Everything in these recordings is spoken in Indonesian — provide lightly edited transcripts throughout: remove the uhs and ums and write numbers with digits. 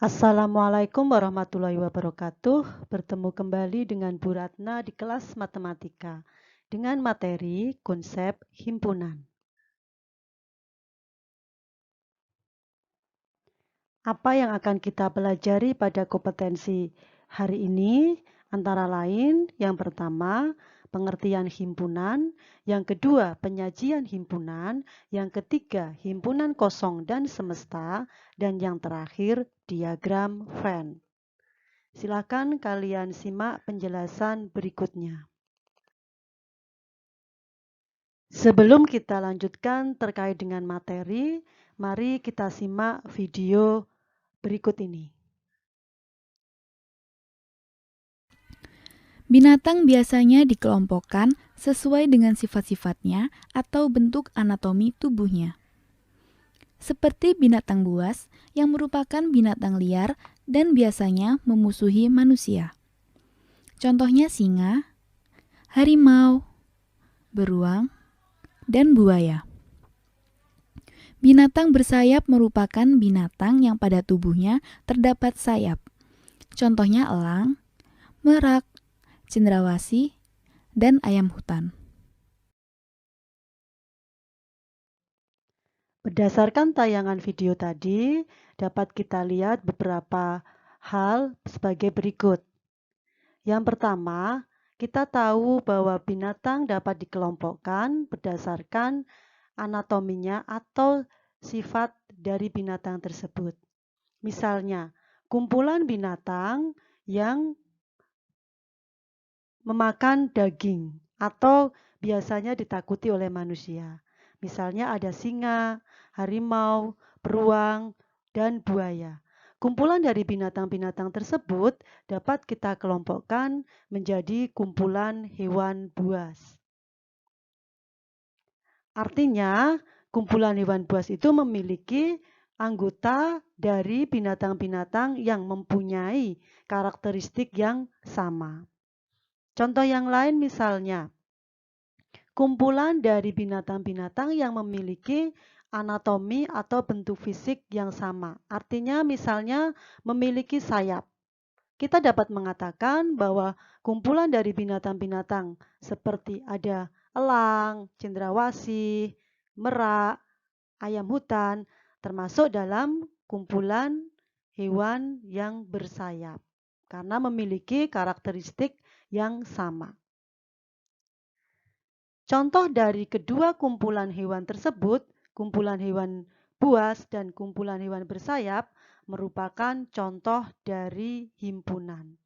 Assalamualaikum warahmatullahi wabarakatuh. Bertemu kembali dengan Bu Ratna di kelas matematika dengan materi konsep himpunan. Apa yang akan kita pelajari pada kompetensi hari ini? Antara lain, yang pertama, pengertian himpunan, yang kedua, penyajian himpunan, yang ketiga, himpunan kosong dan semesta, dan yang terakhir, diagram Venn. Silakan kalian simak penjelasan berikutnya. Sebelum kita lanjutkan terkait dengan materi, mari kita simak video berikut ini. Binatang biasanya dikelompokkan sesuai dengan sifat-sifatnya atau bentuk anatomi tubuhnya. Seperti binatang buas yang merupakan binatang liar dan biasanya memusuhi manusia. Contohnya singa, harimau, beruang, dan buaya. Binatang bersayap merupakan binatang yang pada tubuhnya terdapat sayap. Contohnya elang, merak, cendrawasih, dan ayam hutan. Berdasarkan tayangan video tadi, dapat kita lihat beberapa hal sebagai berikut. Yang pertama, kita tahu bahwa binatang dapat dikelompokkan berdasarkan anatominya atau sifat dari binatang tersebut. Misalnya, kumpulan binatang yang memakan daging atau biasanya ditakuti oleh manusia. Misalnya ada singa, harimau, beruang, dan buaya. Kumpulan dari binatang-binatang tersebut dapat kita kelompokkan menjadi kumpulan hewan buas. Artinya, kumpulan hewan buas itu memiliki anggota dari binatang-binatang yang mempunyai karakteristik yang sama. Contoh yang lain misalnya, kumpulan dari binatang-binatang yang memiliki anatomi atau bentuk fisik yang sama. Artinya misalnya memiliki sayap. Kita dapat mengatakan bahwa kumpulan dari binatang-binatang seperti ada elang, cendrawasih, merak, ayam hutan termasuk dalam kumpulan hewan yang bersayap karena memiliki karakteristik yang sama. Contoh dari kedua kumpulan hewan tersebut, kumpulan hewan buas dan kumpulan hewan bersayap, merupakan contoh dari himpunan.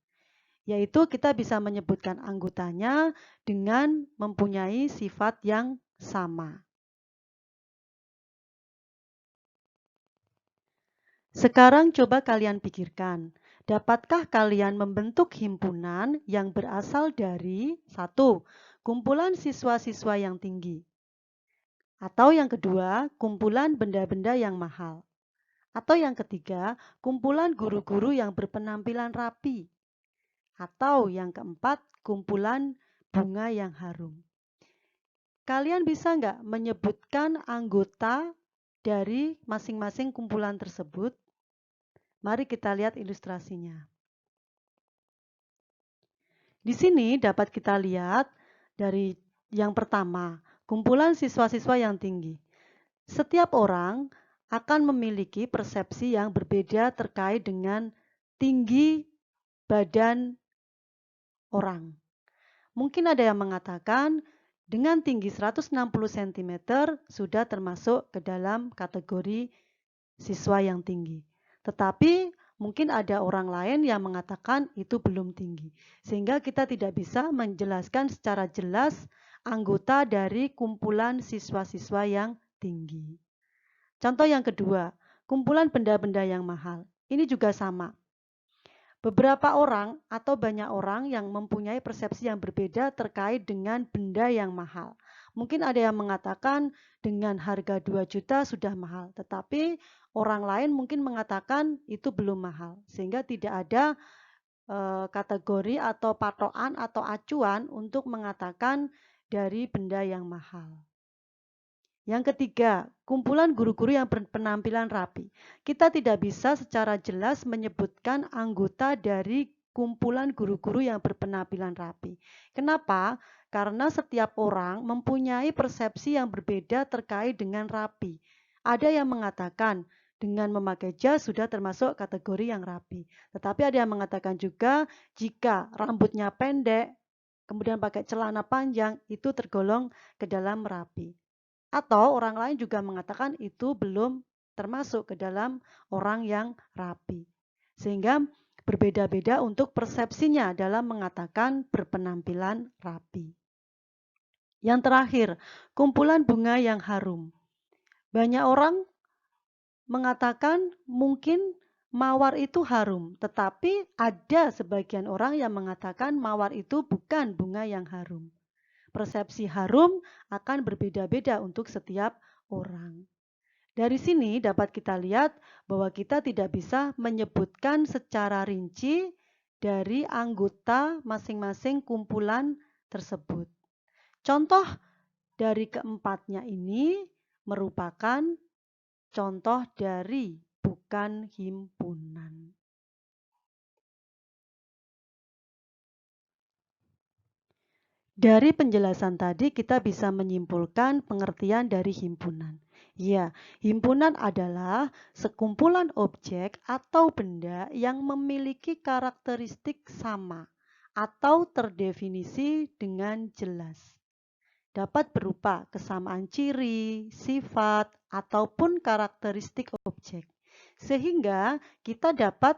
Yaitu kita bisa menyebutkan anggotanya dengan mempunyai sifat yang sama. Sekarang coba kalian pikirkan, dapatkah kalian membentuk himpunan yang berasal dari 1. Kumpulan siswa-siswa yang tinggi. Atau yang kedua, kumpulan benda-benda yang mahal. Atau yang ketiga, kumpulan guru-guru yang berpenampilan rapi. Atau yang keempat, kumpulan bunga yang harum. Kalian bisa nggak menyebutkan anggota dari masing-masing kumpulan tersebut? Mari kita lihat ilustrasinya. Di sini dapat kita lihat dari yang pertama, kumpulan siswa-siswa yang tinggi. Setiap orang akan memiliki persepsi yang berbeda terkait dengan tinggi badan orang. Mungkin ada yang mengatakan dengan tinggi 160 cm sudah termasuk ke dalam kategori siswa yang tinggi. Tetapi mungkin ada orang lain yang mengatakan itu belum tinggi. Sehingga kita tidak bisa menjelaskan secara jelas anggota dari kumpulan siswa-siswa yang tinggi. Contoh yang kedua, kumpulan benda-benda yang mahal. Ini juga sama. Beberapa orang atau banyak orang yang mempunyai persepsi yang berbeda terkait dengan benda yang mahal. Mungkin ada yang mengatakan dengan harga 2 juta sudah mahal, tetapi orang lain mungkin mengatakan itu belum mahal. Sehingga tidak ada kategori atau patokan atau acuan untuk mengatakan dari benda yang mahal. Yang ketiga, kumpulan guru-guru yang berpenampilan rapi. Kita tidak bisa secara jelas menyebutkan anggota dari kumpulan guru-guru yang berpenampilan rapi. Kenapa? Karena setiap orang mempunyai persepsi yang berbeda terkait dengan rapi. Ada yang mengatakan dengan memakai jas sudah termasuk kategori yang rapi. Tetapi ada yang mengatakan juga jika rambutnya pendek, kemudian pakai celana panjang, itu tergolong ke dalam rapi. Atau orang lain juga mengatakan itu belum termasuk ke dalam orang yang rapi. Sehingga berbeda-beda untuk persepsinya dalam mengatakan berpenampilan rapi. Yang terakhir, kumpulan bunga yang harum. Banyak orang mengatakan mungkin mawar itu harum, tetapi ada sebagian orang yang mengatakan mawar itu bukan bunga yang harum. Persepsi harum akan berbeda-beda untuk setiap orang. Dari sini dapat kita lihat bahwa kita tidak bisa menyebutkan secara rinci dari anggota masing-masing kumpulan tersebut. Contoh dari keempatnya ini merupakan contoh dari bukan himpunan. Dari penjelasan tadi kita bisa menyimpulkan pengertian dari himpunan. Ya, himpunan adalah sekumpulan objek atau benda yang memiliki karakteristik sama atau terdefinisi dengan jelas. Dapat berupa kesamaan ciri, sifat, ataupun karakteristik objek. Sehingga kita dapat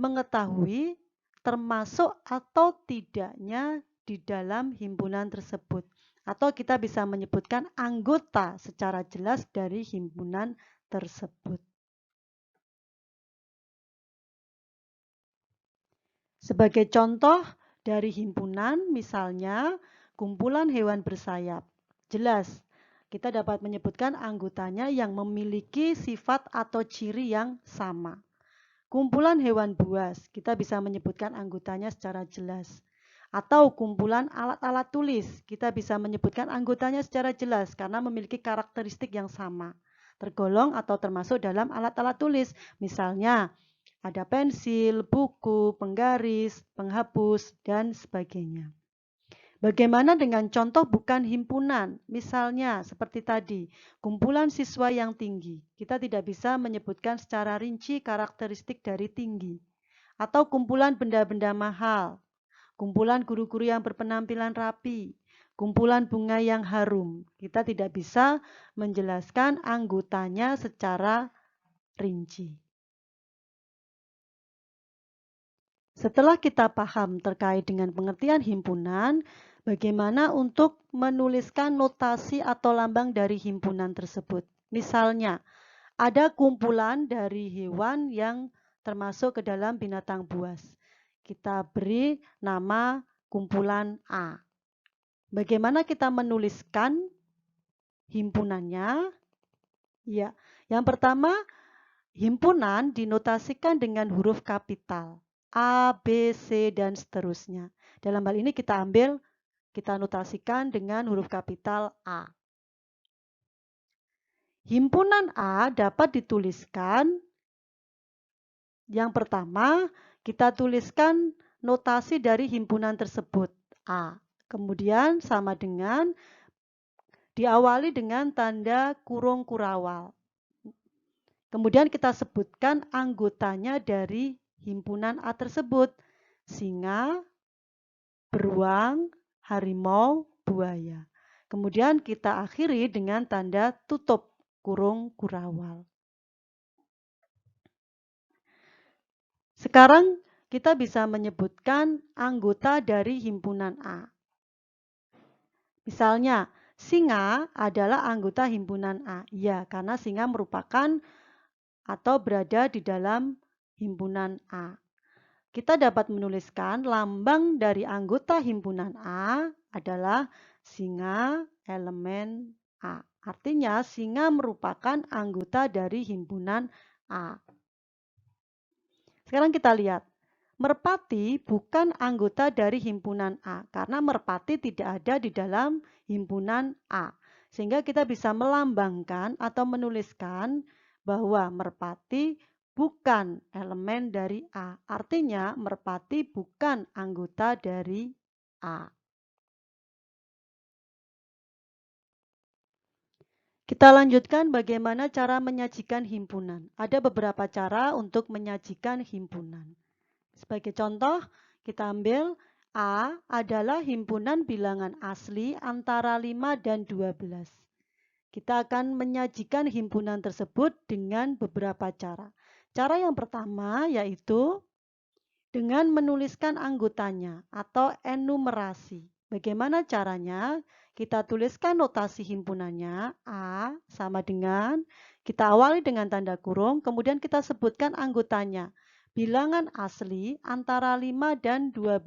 mengetahui termasuk atau tidaknya di dalam himpunan tersebut. Atau kita bisa menyebutkan anggota secara jelas dari himpunan tersebut. Sebagai contoh dari himpunan, misalnya kumpulan hewan bersayap. Jelas, kita dapat menyebutkan anggotanya yang memiliki sifat atau ciri yang sama. Kumpulan hewan buas, kita bisa menyebutkan anggotanya secara jelas. Atau kumpulan alat-alat tulis, kita bisa menyebutkan anggotanya secara jelas karena memiliki karakteristik yang sama. Tergolong atau termasuk dalam alat-alat tulis, misalnya ada pensil, buku, penggaris, penghapus, dan sebagainya. Bagaimana dengan contoh bukan himpunan? Misalnya seperti tadi, kumpulan siswa yang tinggi. Kita tidak bisa menyebutkan secara rinci karakteristik dari tinggi. Atau kumpulan benda-benda mahal, kumpulan guru-guru yang berpenampilan rapi, kumpulan bunga yang harum. Kita tidak bisa menjelaskan anggotanya secara rinci. Setelah kita paham terkait dengan pengertian himpunan, bagaimana untuk menuliskan notasi atau lambang dari himpunan tersebut. Misalnya, ada kumpulan dari hewan yang termasuk ke dalam binatang buas. Kita beri nama kumpulan A. Bagaimana kita menuliskan himpunannya? Ya, yang pertama, himpunan dinotasikan dengan huruf kapital. A, B, C, dan seterusnya. Dalam hal ini kita notasikan dengan huruf kapital A. Himpunan A dapat dituliskan, yang pertama kita tuliskan notasi dari himpunan tersebut A. Kemudian sama dengan diawali dengan tanda kurung kurawal. Kemudian kita sebutkan anggotanya dari himpunan A tersebut, singa, beruang, harimau, buaya. Kemudian kita akhiri dengan tanda tutup kurung kurawal. Sekarang kita bisa menyebutkan anggota dari himpunan A. Misalnya, singa adalah anggota himpunan A. Ya, karena singa merupakan atau berada di dalam himpunan A. Kita dapat menuliskan lambang dari anggota himpunan A adalah singa elemen A. Artinya singa merupakan anggota dari himpunan A. Sekarang kita lihat, merpati bukan anggota dari himpunan A karena merpati tidak ada di dalam himpunan A. Sehingga kita bisa melambangkan atau menuliskan bahwa merpati bukan elemen dari A. Artinya merpati bukan anggota dari A. Kita lanjutkan bagaimana cara menyajikan himpunan. Ada beberapa cara untuk menyajikan himpunan. Sebagai contoh, kita ambil A adalah himpunan bilangan asli antara 5 dan 12. Kita akan menyajikan himpunan tersebut dengan beberapa cara. Cara yang pertama yaitu dengan menuliskan anggotanya atau enumerasi. Bagaimana caranya? Kita tuliskan notasi himpunannya, A sama dengan, kita awali dengan tanda kurung, kemudian kita sebutkan anggotanya. Bilangan asli antara 5 dan 12.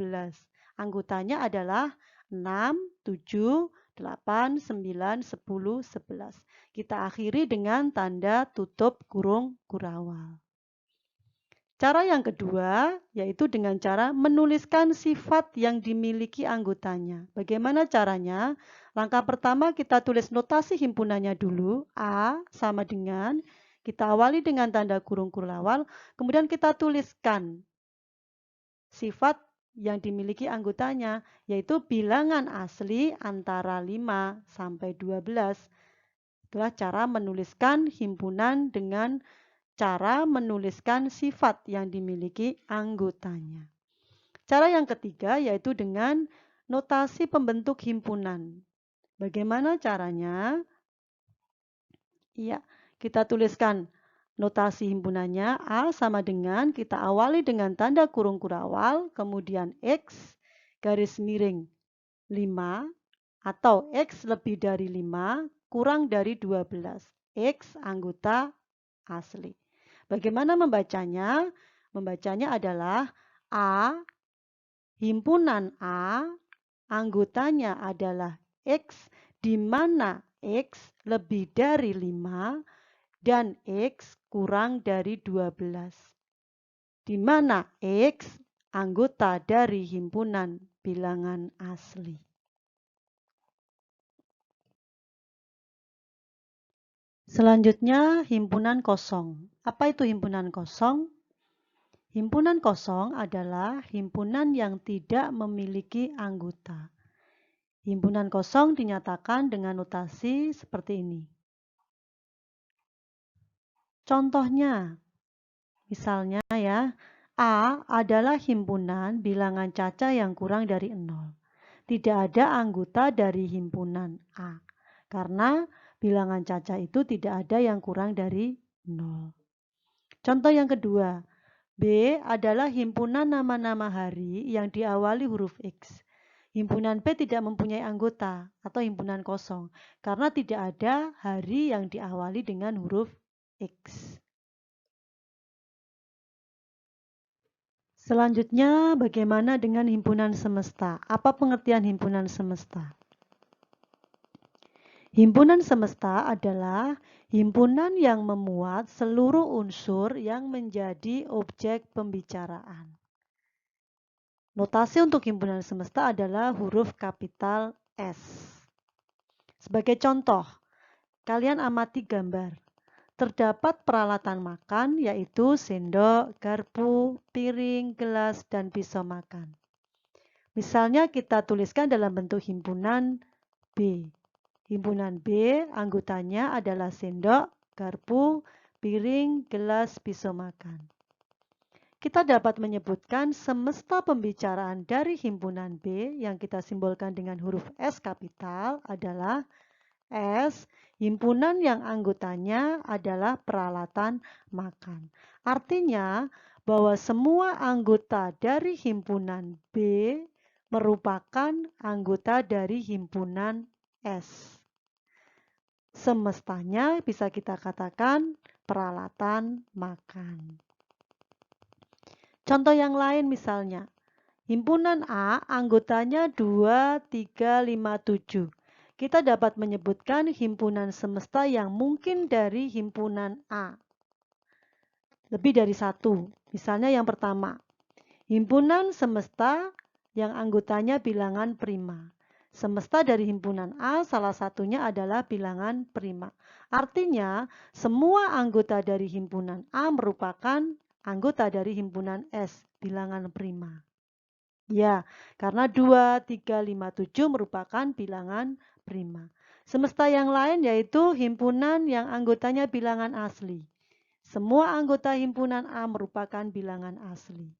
Anggotanya adalah 6, 7, 8, 9, 10, 11. Kita akhiri dengan tanda tutup kurung kurawal. Cara yang kedua yaitu dengan cara menuliskan sifat yang dimiliki anggotanya. Bagaimana caranya? Langkah pertama kita tulis notasi himpunannya dulu. A sama dengan, kita awali dengan tanda kurung kurawal, kemudian kita tuliskan sifat yang dimiliki anggotanya, yaitu bilangan asli antara 5 sampai 12. Itulah cara menuliskan himpunan dengan cara menuliskan sifat yang dimiliki anggotanya. Cara yang ketiga yaitu dengan notasi pembentuk himpunan. Bagaimana caranya? Ya, kita tuliskan notasi himpunannya A sama dengan, kita awali dengan tanda kurung kurawal, kemudian X garis miring 5 atau X lebih dari 5 kurang dari 12. X anggota asli. Bagaimana membacanya? Membacanya adalah A, himpunan A, anggotanya adalah X, di mana X lebih dari 5 dan X kurang dari 12. Di mana X anggota dari himpunan bilangan asli. Selanjutnya, himpunan kosong. Apa itu himpunan kosong? Himpunan kosong adalah himpunan yang tidak memiliki anggota. Himpunan kosong dinyatakan dengan notasi seperti ini. Contohnya, misalnya ya, A adalah himpunan bilangan caca yang kurang dari 0. Tidak ada anggota dari himpunan A, karena bilangan caca itu tidak ada yang kurang dari 0. Contoh yang kedua, B adalah himpunan nama-nama hari yang diawali huruf X. Himpunan B tidak mempunyai anggota atau himpunan kosong karena tidak ada hari yang diawali dengan huruf X. Selanjutnya, bagaimana dengan himpunan semesta? Apa pengertian himpunan semesta? Himpunan semesta adalah himpunan yang memuat seluruh unsur yang menjadi objek pembicaraan. Notasi untuk himpunan semesta adalah huruf kapital S. Sebagai contoh, kalian amati gambar. Terdapat peralatan makan yaitu sendok, garpu, piring, gelas, dan pisau makan. Misalnya kita tuliskan dalam bentuk himpunan B. Himpunan B anggotanya adalah sendok, garpu, piring, gelas, pisau makan. Kita dapat menyebutkan semesta pembicaraan dari himpunan B yang kita simbolkan dengan huruf S kapital adalah S, himpunan yang anggotanya adalah peralatan makan. Artinya bahwa semua anggota dari himpunan B merupakan anggota dari himpunan S. Semestanya bisa kita katakan peralatan makan. Contoh yang lain misalnya, himpunan A anggotanya 2, 3, 5, 7. Kita dapat menyebutkan himpunan semesta yang mungkin dari himpunan A. Lebih dari satu. Misalnya yang pertama, himpunan semesta yang anggotanya bilangan prima. Semesta dari himpunan A salah satunya adalah bilangan prima. Artinya, semua anggota dari himpunan A merupakan anggota dari himpunan S, bilangan prima. Ya, karena 2, 3, 5, 7 merupakan bilangan prima. Semesta yang lain yaitu himpunan yang anggotanya bilangan asli. Semua anggota himpunan A merupakan bilangan asli.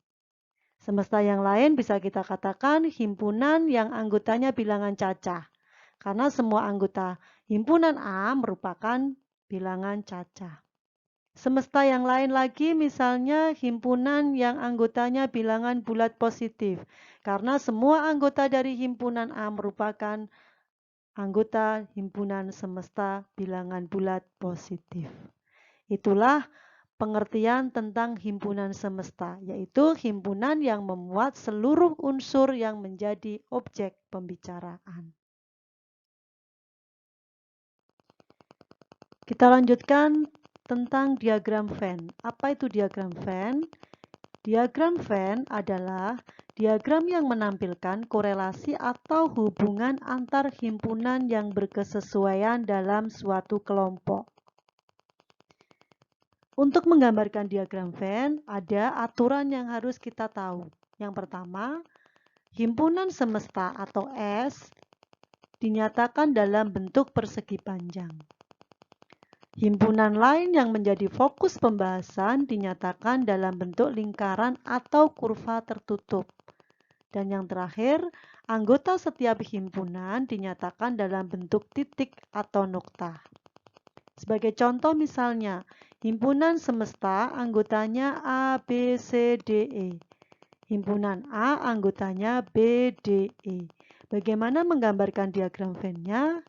Semesta yang lain bisa kita katakan himpunan yang anggotanya bilangan cacah. Karena semua anggota himpunan A merupakan bilangan cacah. Semesta yang lain lagi misalnya himpunan yang anggotanya bilangan bulat positif. Karena semua anggota dari himpunan A merupakan anggota himpunan semesta bilangan bulat positif. Itulah pengertian tentang himpunan semesta, yaitu himpunan yang memuat seluruh unsur yang menjadi objek pembicaraan. Kita lanjutkan tentang diagram Venn. Apa itu diagram Venn? Diagram Venn adalah diagram yang menampilkan korelasi atau hubungan antar himpunan yang berkesesuaian dalam suatu kelompok. Untuk menggambarkan diagram Venn, ada aturan yang harus kita tahu. Yang pertama, himpunan semesta atau S dinyatakan dalam bentuk persegi panjang. Himpunan lain yang menjadi fokus pembahasan dinyatakan dalam bentuk lingkaran atau kurva tertutup. Dan yang terakhir, anggota setiap himpunan dinyatakan dalam bentuk titik atau nokta. Sebagai contoh misalnya, himpunan semesta anggotanya A, B, C, D, E. Himpunan A anggotanya B, D, E. Bagaimana menggambarkan diagram Venn-nya?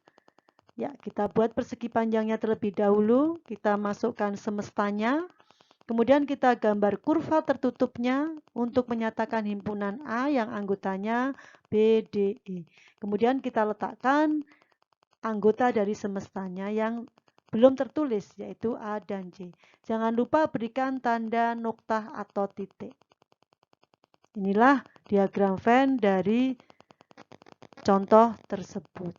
Ya, kita buat persegi panjangnya terlebih dahulu. Kita masukkan semestanya. Kemudian kita gambar kurva tertutupnya untuk menyatakan himpunan A yang anggotanya B, D, E. Kemudian kita letakkan anggota dari semestanya yang belum tertulis, yaitu A dan C. Jangan lupa berikan tanda nokta atau titik. Inilah diagram Venn dari contoh tersebut.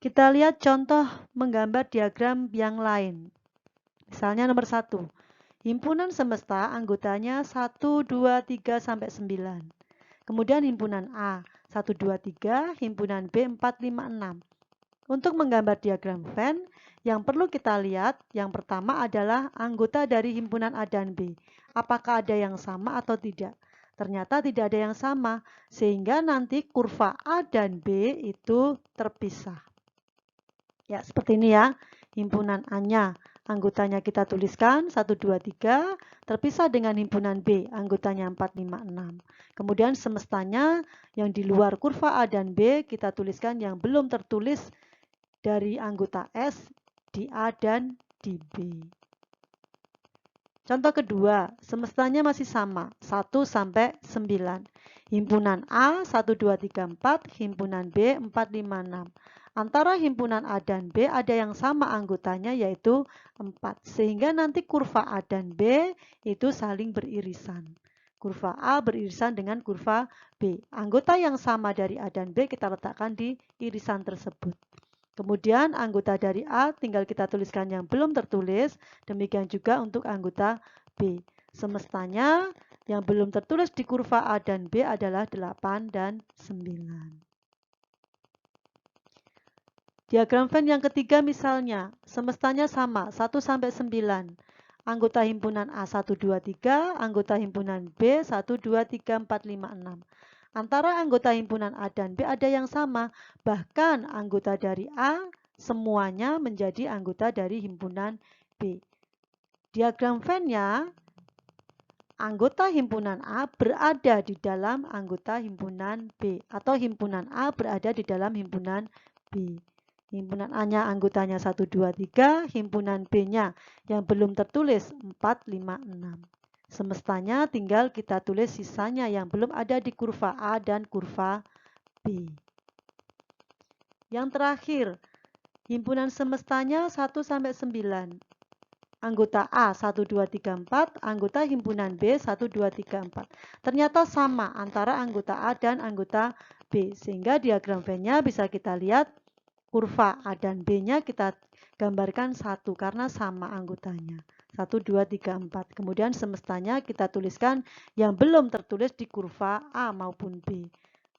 Kita lihat contoh menggambar diagram yang lain. Misalnya nomor 1. Himpunan semesta anggotanya 1, 2, 3, sampai 9. Kemudian himpunan A 1, 2, 3, himpunan B 4, 5, 6. Untuk menggambar diagram Venn, yang perlu kita lihat yang pertama adalah anggota dari himpunan A dan B. Apakah ada yang sama atau tidak? Ternyata tidak ada yang sama, sehingga nanti kurva A dan B itu terpisah. Ya, seperti ini ya. Himpunan A-nya, anggotanya kita tuliskan 1, 2, 3, terpisah dengan himpunan B, anggotanya 4, 5, 6. Kemudian semestanya yang di luar kurva A dan B, kita tuliskan yang belum tertulis dari anggota S di A dan di B. Contoh kedua, semestanya masih sama, 1 sampai 9. Himpunan A 1, 2, 3, 4, himpunan B 4, 5, 6. Antara himpunan A dan B ada yang sama anggotanya yaitu 4. Sehingga nanti kurva A dan B itu saling beririsan. Kurva A beririsan dengan kurva B. Anggota yang sama dari A dan B kita letakkan di irisan tersebut. Kemudian anggota dari A tinggal kita tuliskan yang belum tertulis, demikian juga untuk anggota B. Semestanya yang belum tertulis di kurva A dan B adalah 8 dan 9. Diagram Venn yang ketiga misalnya, semestanya sama, 1 sampai 9. Anggota himpunan A 1, 2, 3, anggota himpunan B 1, 2, 3, 4, 5, 6. Antara anggota himpunan A dan B ada yang sama, bahkan anggota dari A semuanya menjadi anggota dari himpunan B. Diagram Venn-nya, anggota himpunan A berada di dalam anggota himpunan B, atau himpunan A berada di dalam himpunan B. Himpunan A-nya anggotanya 1, 2, 3, himpunan B-nya yang belum tertulis 4, 5, 6. Semestanya tinggal kita tulis sisanya yang belum ada di kurva A dan kurva B. Yang terakhir, himpunan semestanya 1 sampai 9. anggota A 1, 2, 3, 4, anggota himpunan B 1, 2, 3, 4. Ternyata sama antara anggota A dan anggota B, sehingga diagram Venn-nya bisa kita lihat kurva A dan B-nya kita gambarkan 1 karena sama anggotanya. 1, 2, 3, 4. Kemudian semestanya kita tuliskan yang belum tertulis di kurva A maupun B.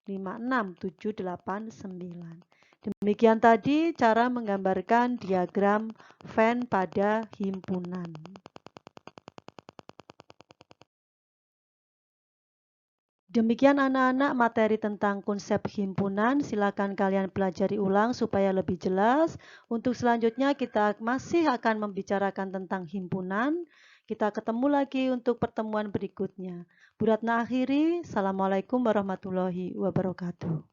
5, 6, 7, 8, 9. Demikian tadi cara menggambarkan diagram Venn pada himpunan. Demikian anak-anak materi tentang konsep himpunan. Silakan kalian pelajari ulang supaya lebih jelas. Untuk selanjutnya kita masih akan membicarakan tentang himpunan. Kita ketemu lagi untuk pertemuan berikutnya. Bu Ratna akhiri. Assalamualaikum warahmatullahi wabarakatuh.